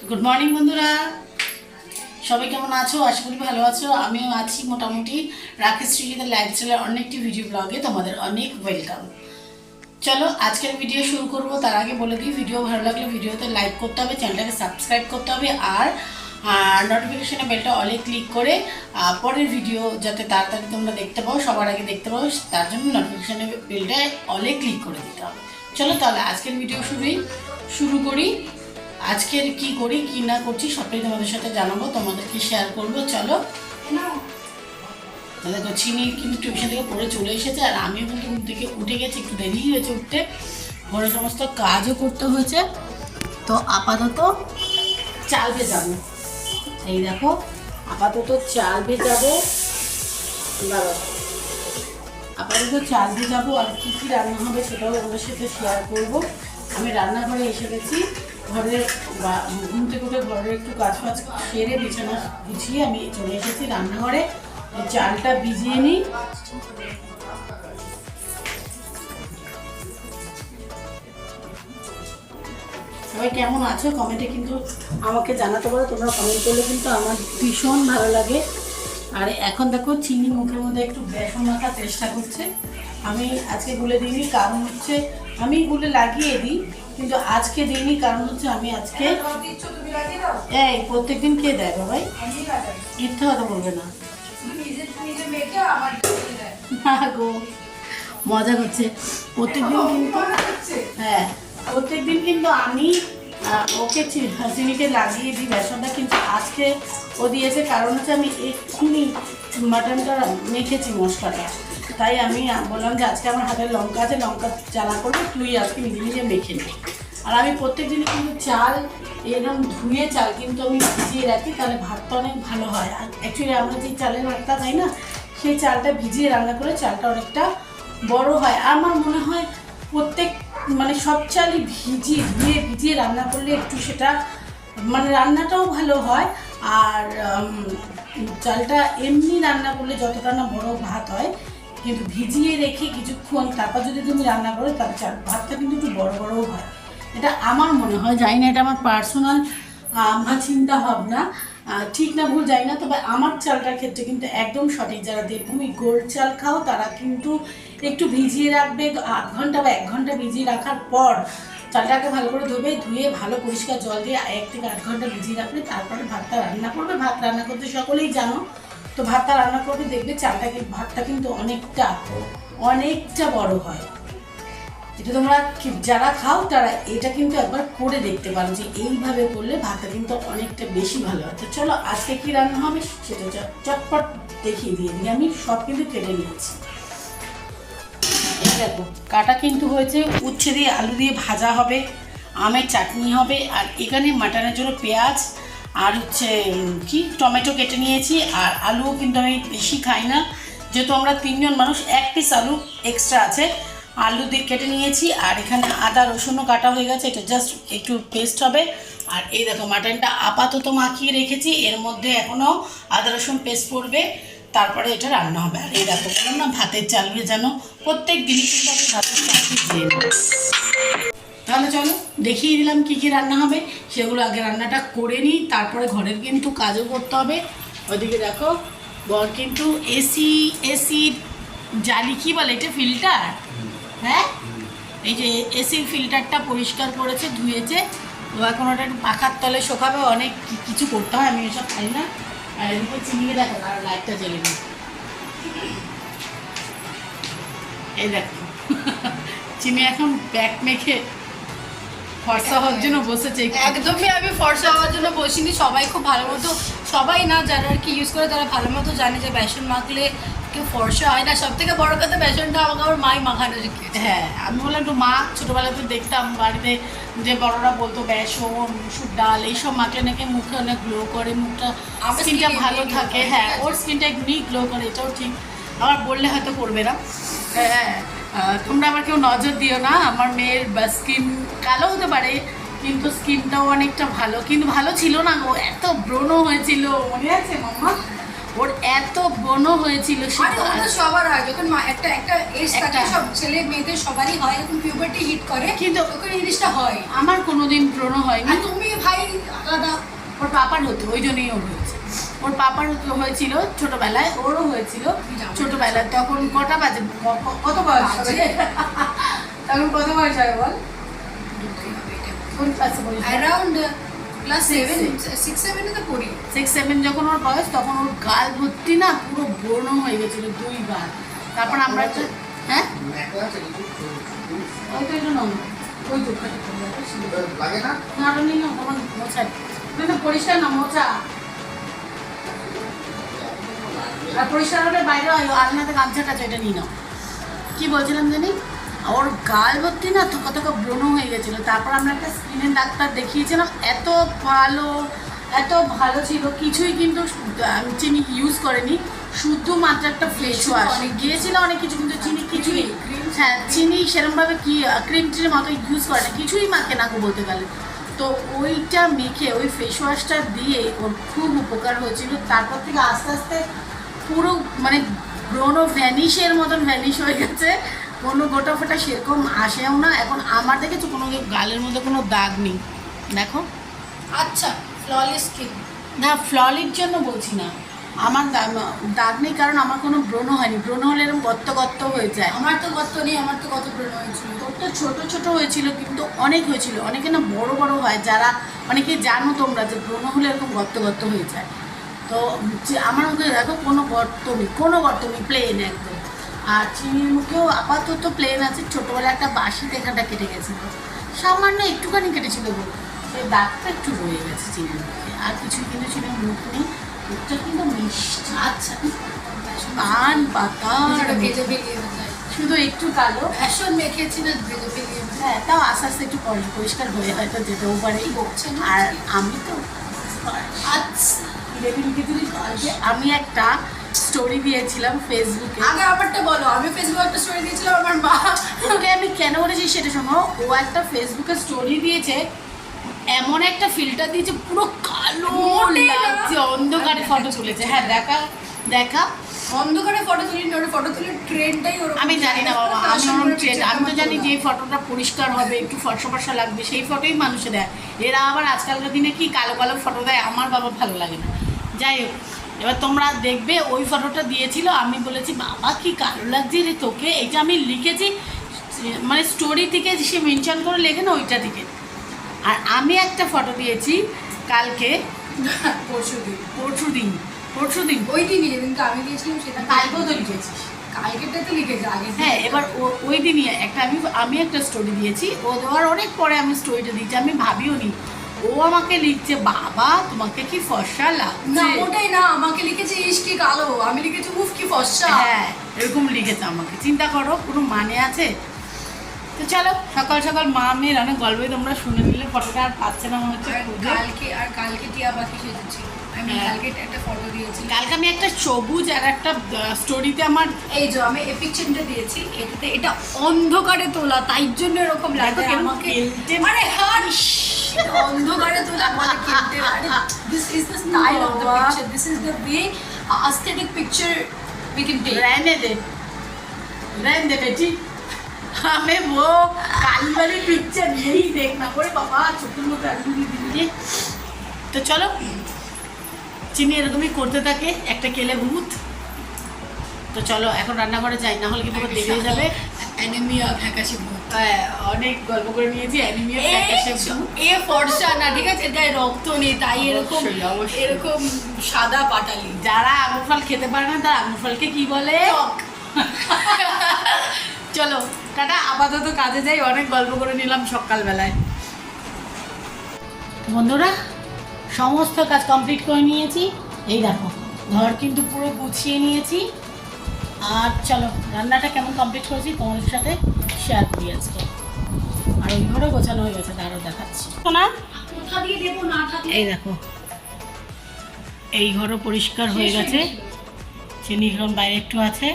Good morning বন্ধুরা, সবাই কেমন আছো? আশা করি ভালো আছো। আমিও আছি মোটামুটি। রাকেশ শ্রীজিতের লাইফস্টাইলের অনেকটি ভিডিও ব্লগে তোমাদের অনেক ওয়েলকাম। চলো আজকের ভিডিও শুরু করব। তার আগে বলে দিই, ভিডিও ভালো লাগলে ভিডিওতে লাইক করতে হবে, চ্যানেলটাকে সাবস্ক্রাইব করতে হবে, আর নোটিফিকেশনে বেলটা অলে ক্লিক করে পরের ভিডিও যাতে তাড়াতাড়ি তোমরা দেখতে পাও, সবার আগে দেখতে পাও, তার জন্য নোটিফিকেশনে বেলটা অলে ক্লিক করে দিতে হবে। চলো তাহলে আজকের ভিডিও শুরু করি। আজকের কি করি কি না করছি সবটাই তোমাদের সাথে জানাবো, তোমাদেরকে শেয়ার করবো। চলো, দেখো চিনি কিন্তু টিউশন থেকে পড়ে চলে এসেছে, আর আমিও কিন্তু ঘুম থেকে উঠে গেছি, একটু দেরি হয়েছে উঠতে, ঘরের সমস্ত কাজও করতে হয়েছে। তো আপাতত চাল ভেজাবো, এই দেখো আপাতত চাল ভেজাবো, চাল ভেজাবো। আর কী কী রান্না হবে সেটাও ওদের সাথে শেয়ার করবো। আমি রান্নাঘরে এসে গেছি, ঘরের ঘুম থেকে উঠে ঘরের একটু কাজ ফাজ সেরে বিছানা গুছিয়ে আমি চলে এসেছি রান্নাঘরে। চালটা ভিজিয়ে নিই। সবাই কেমন আছো কমেন্টে কিন্তু আমাকে জানাতে পারো, তোমরা কমেন্ট করলে কিন্তু আমার ভীষণ ভালো লাগে। আর এখন দেখো চিনি মুখের মধ্যে একটু বেসন মাখার চেষ্টা করছে। আমি আজকে গুলে দিইনি, কারণ হচ্ছে আমি গুলে লাগিয়ে দিই, কিন্তু আজকে দিইনি কারণ হচ্ছে আমি আজকে এই প্রত্যেকদিন কে দেয় বাবাই, মিথ্যা কথা বলবে না। গো মজা করছে প্রত্যেকদিন, কিন্তু হ্যাঁ প্রত্যেকদিন কিন্তু আমি ওকে চিনিকে লাগিয়ে দিই বেসনটা, কিন্তু আজকে ও দিয়েছে কারণ হচ্ছে আমি এক্ষুনি মাটনটা মেখেছি মশলাটা, তাই আমি বললাম যে আজকে আমার হাতের লঙ্কা আছে, লঙ্কা জ্বালা করবে, তুই আজকে নিজে নিজে মেখে নি। আর আমি প্রত্যেক দিনই কিন্তু চাল এরকম ধুয়ে চাল কিন্তু আমি ভিজিয়ে রাখি, তাহলে ভাতটা অনেক ভালো হয়। আর অ্যাকচুয়ালি আমরা যে চালের ভাতটা খাই না, সেই চালটা ভিজিয়ে রান্না করে চালটা অনেকটা বড় হয়। আমার মনে হয় প্রত্যেক সব চালই ভিজিয়ে রান্না করলে একটু সেটা রান্নাটাও ভালো হয়। আর চালটা এমনি রান্না করলে যতটা না বড় ভাত হয়, কিন্তু ভিজিয়ে রেখে কিছুক্ষণ তারপর যদি তুমি রান্না করো তাহলে ভাতটা কিন্তু একটু বড় বড়ও হয়। এটা আমার মনে হয়, জানি না এটা আমার পার্সোনাল চিন্তা ভাবনা, ঠিক না ভুল জানি না, তবে আমার চালটার ক্ষেত্রে কিন্তু একদম সঠিক। যারা দেবভূমি গোল্ড চাল খাও তারা কিন্তু একটু ভিজিয়ে রাখবে, 8 ঘন্টা বা 1 ঘন্টা ভিজিয়ে রাখার পর চালটাকে ভালো করে ধুয়ে ভালো পরিষ্কার জল দিয়ে 1 থেকে 8 ঘন্টা ভিজিয়ে রাখবে, তারপরে ভাতটা রান্না করবে। ভাত রান্না করতে সকলেই জানো, তো ভাতটা রান্না করবে, দেখবে ভাতটা কিন্তু অনেকটা বড় হয়। এটা তোমরা যারা খাও তারা এটা কিন্তু একবার করে দেখতে পারো, যে এইভাবে করলে ভাতটা কিন্তু অনেকটা বেশি ভালো হয়। তো চলো আজকে কি রান্না হবে সেটা চটপট দেখিয়ে দিয়ে দিই। আমি সব কিন্তু কেটে নিয়েছি, এই দেখো কাটা কিন্তু হয়েছে। উচ্ছে দিয়ে আলু দিয়ে ভাজা হবে, আমের চাটনি হবে, আর এখানে মাটনের জন্য পেঁয়াজ আর হচ্ছে টমেটো কেটে নিয়েছি। আর আলুও কিন্তু আমি বেশি খাই না, যেহেতু আমরা 3 জন মানুষ, 1 পিস আলু এক্সট্রা আছে, আলু দিয়ে কেটে নিয়েছি। আর এখানে আদা রসুনও কাটা হয়ে গেছে, এটা জাস্ট একটু পেস্ট হবে। আর এই দেখো মাটনটা আপাতত মাখিয়ে রেখেছি, এর মধ্যে এখনও আদা রসুন পেস্ট পড়বে, তারপরে এটা রান্না হবে। আর এই দেখো বললাম না ভাতের চাল ভেজানো, প্রত্যেক দিনই কিন্তু আমি ভাতের চাল ভিজিয়ে নেব। তাহলে চলো দেখিয়ে দিলাম কী কী রান্না হবে, সেগুলো আগে রান্নাটা করে নিই, তারপরে ঘরের কিন্তু কাজও করতে হবে। ওইদিকে দেখো বর কিন্তু এসি জালি কি বলে এটা, ফিল্টার, হ্যাঁ এই যে এসির ফিল্টারটা পরিষ্কার করেছে, ধুয়েছে। ও এখন ওটা একটু পাখার তলে শোকাবে, অনেক কিছু করতে হয়, আমি এসব খাই না। আর এদিকে চিনিয়ে দেখো, আর লাইটটা জ্বেলে নিই, এই দেখো চিনি এখন ব্যাগ মেখে ফর্সা হওয়ার জন্য বসেছে। একদমই আমি ফর্সা হওয়ার জন্য বসিনি, সবাই খুব ভালো মতো, সবাই না যারা আর কি ইউজ করে তারা ভালো মতো জানে যে বেসন মাখলে কেউ ফর্সা হয় না। সব থেকে বড় কথা বেসনটা আমাকে আমার মাই মাখানো শিখিয়েছে। হ্যাঁ আমি বললাম একটু মা, ছোটোবেলাতে দেখতাম বাড়িতে যে বড়রা বলতো বেসন মুসুর ডাল এইসব মাখলে নাকি মুখে অনেক গ্লো করে, মুখটা স্কিনটা ভালো থাকে। হ্যাঁ ওর স্কিনটা এমনি গ্লো করে, এটাও ঠিক, আমার বললে হয়তো করবে না। হ্যাঁ তোমরা আবার কেউ নজর দিও না, আমার মেয়ের স্কিন কালো হতে পারে কিন্তু স্কিনটাও অনেকটা ভালো, কিন্তু ভালো ছিল না গো, এত ব্রণ হয়েছিল, মনে আছে মাম্মা? ওর এত ব্রণ হয়েছিল, সবার হয় যখন একটা একটা এজ থাকে, সব ছেলে মেয়েদের সবারই হয়, এখন পিউবার্টি হিট করে, কিন্তু তখন এই জিনিসটা হয়। আমার কোনোদিন ব্রণ হয়নি। আর তুমি ভাই কলকাতা। ওর পাপার হতো, ওই জন্যই ওর হয়েছে। ওর পাপার হয়েছিল ছোটবেলায়, ওরও হয়েছিল ছোটবেলায়। তখন কটা বাজে, কত বয়স হবে? তখন কত বয়স হয় বল? কোন ক্লাসে পড়িস? অ্যারাউন্ড ক্লাস 7 তো পড়ি। 6-7 যখন ওর বয়স, তখন ওর গাল ভর্তি না পুরো ব্রণ হয়ে গেছিল 2 বার। তারপর আমরা একটা হ্যাঁ ওই তো এটা নম্বর ওই দোকানে লাগে না নাড়নি না তোমার মোছা না পরিষ্কার না মোছা আর পরিষ্কার হলে বাইরে আলনাতে গামছাটা এটা নিয়ে নাও। কি বলছিলাম জানি, ওর গাল ভর্তি না থোকা থোকা ব্রণ হয়ে গেছিলো। তারপর আমরা একটা স্কিনের ডাক্তার দেখিয়েছিলাম, এত ভালো ছিল, কিছুই কিন্তু চিনি ইউজ করেনি, শুধুমাত্র একটা ফেস ওয়াশ। গিয়েছিল অনেক কিছু, কিন্তু চিনি কিছুই, হ্যাঁ চিনি সেরকমভাবে কি ক্রিম ট্রিমের মতো ইউজ করে না, কিছুই মাখে না বলতে গেলে। তো ওইটা মেখে ওই ফেস ওয়াশটা দিয়ে ওর খুব উপকার হয়েছিল। তারপর থেকে আস্তে আস্তে পুরো মানে ব্রণ ভ্যানিশের মতন ভ্যানিশ হয়ে গেছে, কোনো গোটা ফোটা সেরকম আসেও না। এখন আমার দেখেছো কোনো গালের মধ্যে কোনো দাগ নেই, দেখো। আচ্ছা, ফ্ললেস স্কিন না, ফ্ললির জন্য বলছি না, আমার দাগ নেই, কারণ আমার কোনো ব্রণ হয়নি। ব্রণ হলে এরকম গর্ত গর্ত হয়ে যায়। আমার তো গত নেই, আমার তো কত ব্রণ হয়েছিল। তোর তো ছোটো ছোটো হয়েছিল, কিন্তু অনেক হয়েছিল। অনেকে না বড় বড় হয়, যারা অনেকে জানো তোমরা যে ব্রণ হলে এরকম গর্ত গর্ত হয়ে যায়। তো আমার মুখে দেখো কোনো গর্ত নেই, প্লেন একদম। আর চিনির মুখেও আপাতত প্লেন আছে। ছোটোবেলায় একটা বাসি দেখাটা কেটে গেছিলো, সামান্য একটুখানি কেটেছিল গো, সেই দাগটা একটু রয়ে গেছে চিনির মুখে, আর কিছুই কিন্তু চিনির মুখ নেই। মুখটা কিন্তু মিষ্টি, আচ্ছা, পান পাতা ভেজে বেরিয়ে যায়, শুধু একটু কালো। বেসন মেখেছি না, ভেজে বেরিয়ে যায়। হ্যাঁ, তাও আস্তে আস্তে একটু পরিষ্কার হয়ে হয়তো যেতেও পারে। বকছে না। আর আমি তো আচ্ছা, আমি একটা স্টোরি দিয়েছিলাম ফেসবুকে। আগে আমারটা বলো। আমি ফেসবুকে একটা স্টোরি দিয়েছিলাম, আমার মা ওকে আমি কেন বলেছি সেটা শোনো। ও একটা ফেসবুকে স্টোরি দিয়েছে, এমন একটা ফিল্টার দিয়েছে পুরো কালো লাগছে, অন্ধকারে ফটো তুলেছে। হ্যাঁ দেখা অন্ধকারে ফটো তুলি না, ফটো তুলির ট্রেন্ডটাই ওরকম। আমি জানি না বাবা, আমি তো জানি যে ফটোটা পরিষ্কার হবে, একটু ফর্সা ফর্সা লাগবে, সেই ফটোই মানুষে দেয়। এরা আবার আজকালকার দিনে কি কালো কালো ফটো দেয়, আমার বাবা ভালো লাগে না। যাই হোক, এবার তোমরা দেখবে ওই ফটোটা দিয়েছিল। আমি বলেছি বাবা কি কালো লাগছে রে তোকে, এটা আমি লিখেছি মানে স্টোরি থেকে সে মেনশন করে লেখে না ওইটা থেকে। আর আমি একটা ফটো দিয়েছি কালকে, পরশু দিন ওই দিনই যেদিনকে আমি দিয়েছিলাম সেটা কালকেও তো লিখেছিস। কালকেরটা তো লিখেছি আগে। হ্যাঁ, এবার ওই দিনই একটা আমি একটা স্টোরি দিয়েছি, ও দেওয়ার অনেক পরে আমি স্টোরিটা দিয়েছি, আমি ভাবিও নি। ও আমাকে লিখছে বাবা তোমাকে কি ফর্সা না, লাগছে। ওটাই না, আমাকে লিখেছে ইস কি কালো, আমি লিখেছি উফ কি ফর্সা। হ্যাঁ, এরকম লিখেছে আমাকে। চিন্তা করো, কোনো মানে আছে? তো চলো, সকাল সকাল মা মেয়ের অনেক গল্পই তোমরা শুনে নিলে। ফটোটা আর পাচ্ছে না মনে হচ্ছে খুঁজে। কালকে টিয়া পাখি সেজেছিল। আমি কালকে একটা ফটো দিয়েছি। কালকে আমি একটা সবুজ আর একটা স্টোরিতে আমার এই যে আমি এই পিকচারটা দিয়েছি, এটাতে এটা অন্ধকারে তোলা, তাই জন্য এরকম লাগে আমাকে। মানে হাস অন্ধকারে তোলা বলে কিনতে পারে। This is the style of the picture, this is the way aesthetic picture we can take. रहने दे बेटी, हमें वो काली वाली पिक्चर नहीं देखना पड़े बाबा। छोटे मोटे आदमी दिए তো চলো, চিনি এরকমই করতে থাকে, একটা কেলে ভূত। তো চলো এখন রান্নাঘরে যাই, না হলে কিন্তু দেখে যাবে অ্যানিমিয়া ফ্যাকাশে ভূত। অনেক গল্প করে নিয়েছি অ্যানিমিয়া ফ্যাকাশে ভূত। এ ফর্সা না, ঠিক আছে, গায়ে রক্ত নেই, তাই এরকম অবশ্যই। এরকম সাদা পাটালি। যারা আঙুর ফল খেতে পারে না তারা আঙুর ফলকে কি বলে? চলো টাটা, আপাতত কাজে যাই, অনেক গল্প করে নিলাম সকালবেলায়। বন্ধুরা, সমস্ত কাজ কমপ্লিট করে নিয়েছি। এই দেখো, ঘর কিন্তু পুরো গুছিয়ে নিয়েছি। আর চলো রান্নাটা কেমন কমপ্লিট করেছি তোমাদের সাথে শেয়ার করি আজকে। আর ওই ঘরে গোছানো হয়ে গেছে, তারও দেখাচ্ছি না। কোথা দিয়ে দেবো না থাকলে? এই দেখো, এই ঘরও পরিষ্কার হয়ে গেছে। চিনি এখন বাইরে একটু আছে।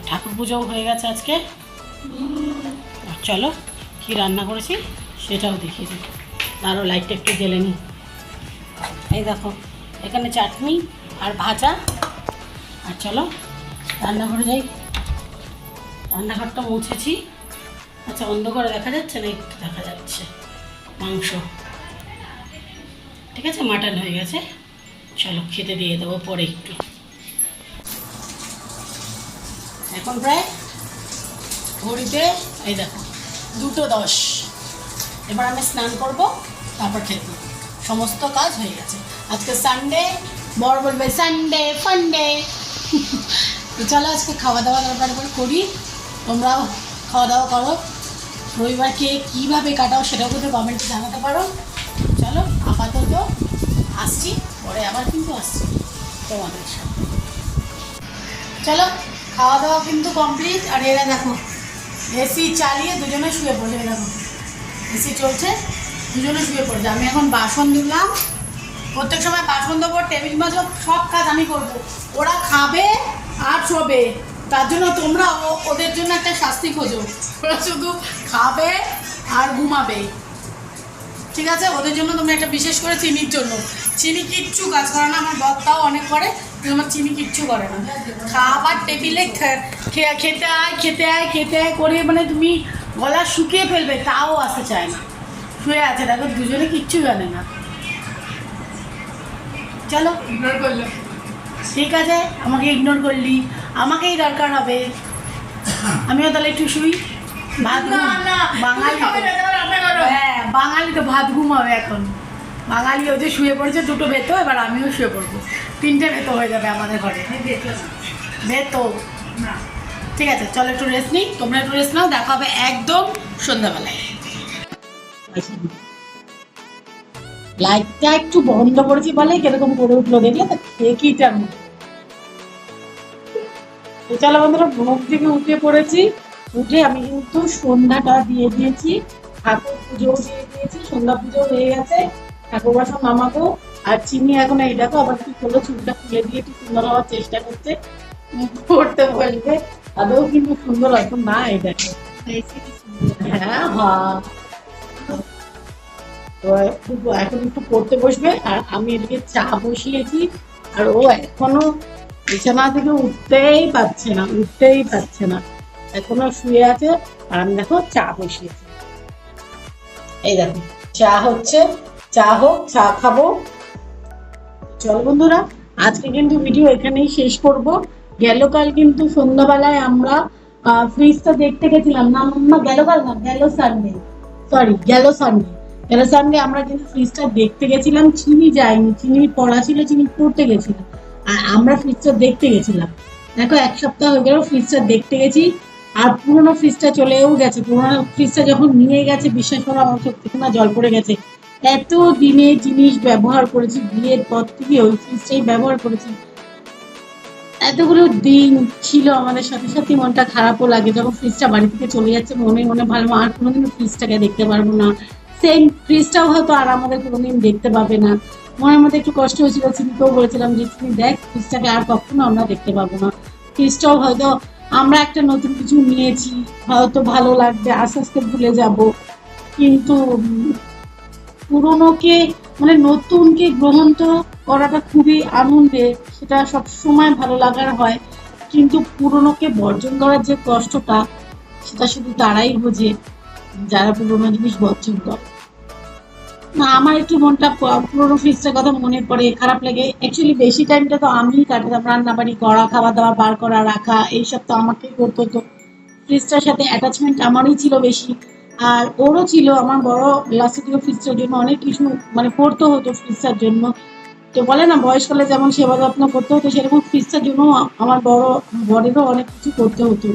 ঠাকুর পুজোও হয়ে গেছে আজকে। আর চলো কি রান্না করেছি সেটাও দেখিয়ে দিই। আরও লাইটটা একটু জ্বেলে নিই। এই দেখো, এখানে চাটনি আর ভাজা। আর চলো রান্নাঘরে যাই। রান্নাঘরটা মুছেছি। আচ্ছা, অন্ধকারে দেখা যাচ্ছে না? একটু দেখা যাচ্ছে। মাংস ঠিক আছে, মাটন হয়ে গেছে। চলো খেতে দিয়ে দেবো পরে একটু। এখন প্রায় ঘড়িতে এই দেখো 2:10। এবার আমি স্নান করব, তারপর খেতে দেবো। সমস্ত কাজ হয়ে গেছে। আজকে সানডে, বড় বলবে সানডে ফান্ডে। তো চলো আজকে খাওয়া দাওয়া তারপর করি, তোমরাও খাওয়া দাওয়া করো। রবিবার কে কীভাবে কাটাও সেটাও কিন্তু কমেন্টে জানাতে পারো। চলো আপাতত আসছি, পরে আবার কিন্তু আসছি তোমাদের সাথে। চলো খাওয়া দাওয়া কিন্তু কমপ্লিট। আর এরা দেখো এসি চালিয়ে দুজনে শুয়ে পড়ে, দেখো এসি চলছে, দুজনে শুয়ে পড়ছে। আমি এখন বাসন ধুলাম, প্রত্যেক সময় বাসন দেবো, টেবিল মাজো, সব কাজ আমি করব। ওরা খাবে আর শোবে, তার জন্য তোমরা ওদের জন্য একটা শাস্তি খোঁজো। ওরা শুধু খাবে আর ঘুমাবে, ঠিক আছে? ওদের জন্য তোমরা একটা, বিশেষ করে চিনির জন্য। চিনি কিচ্ছু কাজ করে না, আমার বক্তাও অনেক করে, কিন্তু আমার চিনি কিচ্ছু করে না। খাবার টেবিলে খেতে আয় করে মানে তুমি গলা শুকিয়ে ফেলবে, তাও আসতে চায় না, শুয়ে আছে। দেখো দুজনে কিচ্ছু জানে না। চলো ইগনোর করলো, ঠিক আছে, আমাকে ইগনোর করলি, আমাকেই দরকার হবে। আমিও তাহলে একটু শুই, ভাত বাঙালি, হ্যাঁ বাঙালি তো ভাত ঘুমাবে এখন। বাঙালি ওই যে শুয়ে পড়েছে, 2টো বেতো, এবার আমিও শুয়ে পড়বো, 3টে বেতো হয়ে যাবে আমাদের ঘরে। বেতো না, ঠিক আছে, চলো একটু রেস্ট নিই, তোমরা একটু রেস্ট নাও, দেখা হবে একদম সন্ধ্যাবেলায়। লাইটটা একটু বন্ধ করেছি বলে কিরকম করে উঠলো, দেখলে তো কেকিটার মতো। চলো বন্ধুরা, ঘুম থেকে উঠে পড়েছি, উঠে আমি কিন্তু সন্ধ্যাটা দিয়ে দিয়েছি, ঠাকুর পুজো দিয়ে দিয়েছি, সন্ধ্যা পুজো হয়ে গেছে, ঠাকুর বাসন নামাবো। আর চিনি এখন এই দেখো আবার কি করলো, চুলটা খুলে দিয়ে একটু সুন্দর হওয়ার চেষ্টা করছে, পড়তে বলবে, আদৌ কিন্তু সুন্দর এখন না, এই দেখো। হ্যাঁ হ্যাঁ, তো এখন একটু পড়তে বসবে, আর আমি এদিকে চা বসিয়েছি। আর ও এখনো বিছানা থেকে উঠতেই পারছে না, এখনো শুয়ে আছে। আর আমি দেখো চা বসিয়েছি, এই দেখো চা হচ্ছে, চা হোক, চা খাবো। চল বন্ধুরা, আজকে কিন্তু ভিডিও এখানেই শেষ করব। কাল কিন্তু সন্ধ্যাবেলায় আমরা ফ্রিজটা দেখতে গেছিলাম না, গেল সানডে আমরা কিন্তু ফ্রিজটা দেখতে গেছিলাম। চিনি যায়নি, চিনির পড়া ছিল, চিনি পড়তে গেছিল, আর আমরা ফ্রিজটা দেখতে গেছিলাম। দেখো 1 সপ্তাহ হয়ে গেল ফ্রিজটা দেখতে গেছি, আর পুরোনো ফ্রিজটা চলেও গেছে। পুরোনো ফ্রিজটা যখন নিয়ে গেছে, বিশ্বাস করো আমার চোখ থেকে না জল পড়ে গেছে। এত দিনে জিনিস ব্যবহার করেছি, বিয়ের পর থেকে ওই ফ্রিজটাই ব্যবহার করেছি। এতগুলো দিন ছিল আমাদের সাথে সাথে, মনটা খারাপও লাগে যখন ফ্রিজটা বাড়ি থেকে চলে যাচ্ছে। মনে ভালো, আর কোনোদিন ফ্রিজটাকে দেখতে পারবো না, সেম ফ্রিজটাও হয়তো আর আমাদের কোনোদিন দেখতে পাবে না। মনের মধ্যে একটু কষ্ট হয়েছিল, চিনিকেও বলেছিলাম যে তুমি দেখ, ফ্রিজটাকে আর কখনো আমরা দেখতে পাবো না। ফ্রিজটাও হয়তো আমরা একটা নতুন কিছু নিয়েছি, হয়তো ভালো লাগবে, আস্তে আস্তে ভুলে যাব, কিন্তু পুরনোকে মানে নতুনকে গ্রহণ তো করাটা খুবই আনন্দের, সেটা সবসময় ভালো লাগার হয়, কিন্তু পুরনোকে বর্জন করার যে কষ্টটা, সেটা শুধু তারাই বোঝে যারা পুরনো জিনিস বর্জন করে। না, আমার একটু মনটা পুরোনো ফ্রিজটার কথা মনে পড়ে, খারাপ লাগে। অ্যাকচুয়ালি বেশি টাইমটা তো আমিই কাটাতাম, রান্নাবাড়ি করা, খাওয়া দাওয়া বার করা, রাখা, এইসব তো আমাকেই করতে হতো। ফ্রিজটার সাথে অ্যাটাচমেন্ট আমারই ছিল বেশি, আর ওরও ছিল। আমার বড় লাস্টের দিকে ফ্রিজটার জন্য অনেক কিছু মানে করতে হতো ফ্রিজটার জন্য। তো বলে না বয়সকালে যেমন সেবা যত্ন করতে হতো, সেরকম ফ্রিজটার জন্য আমার বরেরও অনেক কিছু করতে হতো।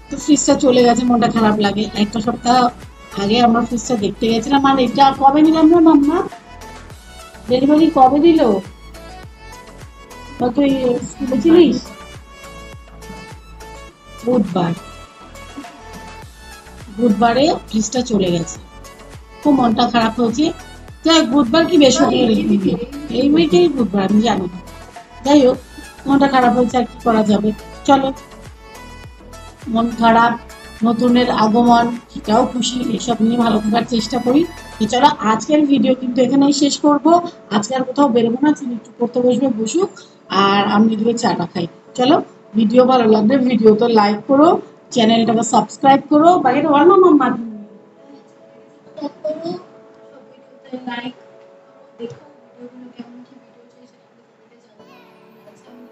তো ফ্রিজটা চলে গেছে, মনটা খারাপ লাগে। 1 সপ্তাহ আগে আমরা ফ্রিজটা দেখতে গেছিলাম। আর এটা কবে নিলাম না মাম্মা, ডেলিভারি কবে দিল? তুই স্কুলে ছিলিস? বুধবারে ফ্রিজটা চলে গেছে, খুব মনটা খারাপ হয়েছে। যাই হোক, বুধবার কি বৃহস্পতিবার, এই উইকেই বুধবার, আমি জানি না। যাই হোক, মনটা খারাপ হয়েছে, আর কি করা যাবে। চলো, মন খারাপ, নতুনের আগমন, সেটাও খুশি, এসব নিয়ে ভালো থাকার চেষ্টা করি। তো চলো, আজকের ভিডিও কিন্তু এখানেই শেষ করব। আজকে আর কোথাও বেরোবো না, চিনি একটু পড়তে বসবে, বসুক, আর আমি এদিকে চাটা খাই। চলো, ভিডিও ভালো লাগলে ভিডিও তো লাইক করো, চ্যানেলটাকে সাবস্ক্রাইব করো, বাকিটা বল না মাম্মা। লাইক দেখো ভিডিওগুলো কেমন কি ভিডিও চাই সেটা আমাদের কমেন্টে জানাও।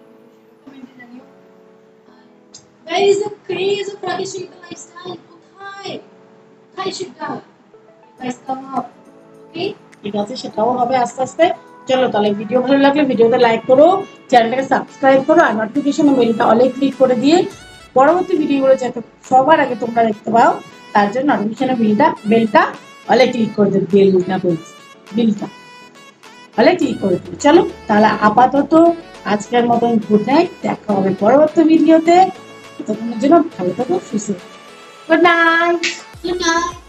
কমেন্টে জানিও। Where is the craze of Rakesh Shrika lifestyle? কোথায় সেটা? Guys, come up. Okay? ঠিক আছে, সেটাও হবে আস্তে আস্তে। চলো তাহলে, ভিডিও ভালো লাগলে ভিডিওতে লাইক করো, চ্যানেলটাকে সাবস্ক্রাইব করো, আর নোটিফিকেশন বেলটা অলে ক্লিক করে দিয়ে পরবর্তী ভিডিওগুলো যাতে সবার আগে তোমরা দেখতে পাও তার জন্য নোটিফিকেশনের বেলটা অলে ক্লিক করে দেবে। বেলটা অলে ক্লিক করে দেবে। চলো তাহলে আপাতত আজকের মতন গুড নাইট, দেখা হবে পরবর্তী ভিডিওতে। ততক্ষণের জন্য ভালো থাকো, সুস্থ থাকো। Good night. Good night.